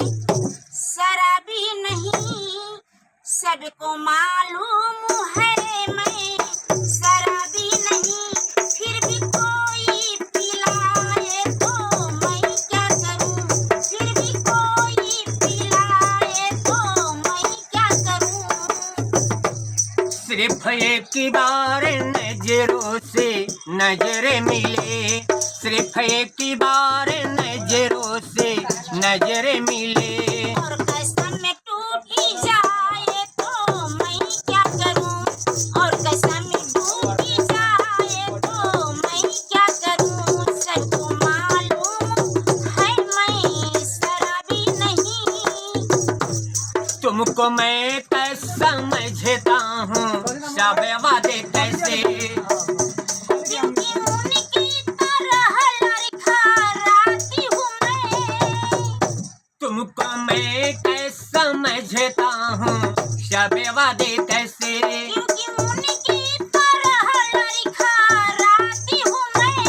शराबी नहीं, सबको मालूम है मैं शराबी नहीं, फिर भी कोई पिलाए तो मैं क्या करूं, फिर भी कोई पिलाए तो मैं क्या करूं। सिर्फ एक बार नजरों से नजर मिले, सिर्फ एक बार नजरों से नजर मिले, और कसम टूट जाए तो मैं क्या करूं, और कसम टूट जाए तो मैं क्या करूं। सबको मालूम है मैं शराबी नहीं, तुमको मैं कैसा समझता हूँ, सब वादे कैसे, जिनकी उनकी तरह लड़खड़ाती हूँ मैं, तुमको मैं कैसा समझता हूँ, सब वादे कैसे, जिनकी उनकी तरह लड़खड़ाती हूँ मैं।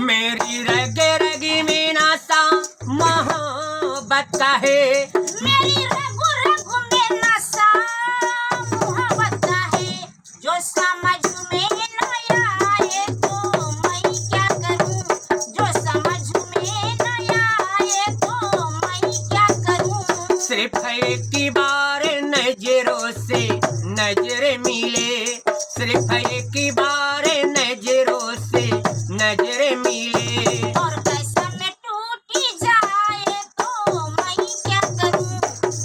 मेरी रग रग में नशा मोहब्बत का है, मेरी रगो रगो में नशा मोहब्बत का है, जो समझ में न आए तो मैं क्या करूं, जो समझ में न आए तो मैं क्या करूं। सिर्फ एक बार नजरों से नजर मिले, सिर्फ एक बार नजरों से नजर मिले, और कसम टूट जाए तो मैं क्या करूं,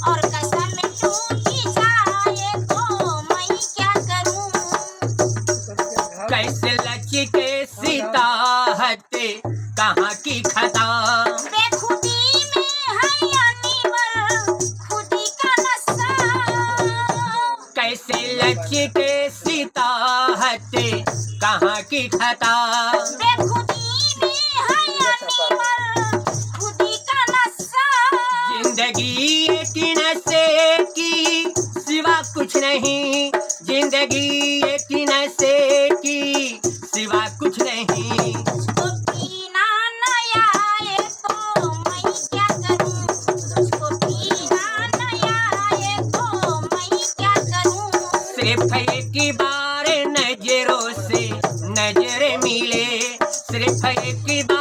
और कसम टूट जाए तो मैं क्या करूं। कैसे लचके सिताहते कहाँ की खता, बेखुदी में है अनिवर खुदी का नशा, कैसे लचके सिताहते कहाँ की खता, बेखुदी में है अनिवर खुदी का नशा। जिंदगी एक नशे की सिवा कुछ नहीं, जिंदगी एक नशे की सिवा कुछ नहीं, तुझको पीना न आए तो मैं क्या करूं, तुझको पीना न आए तो मैं क्या करूं। सिर्फ एक बार नजरों से नजर मिले, सिर्फ एक बार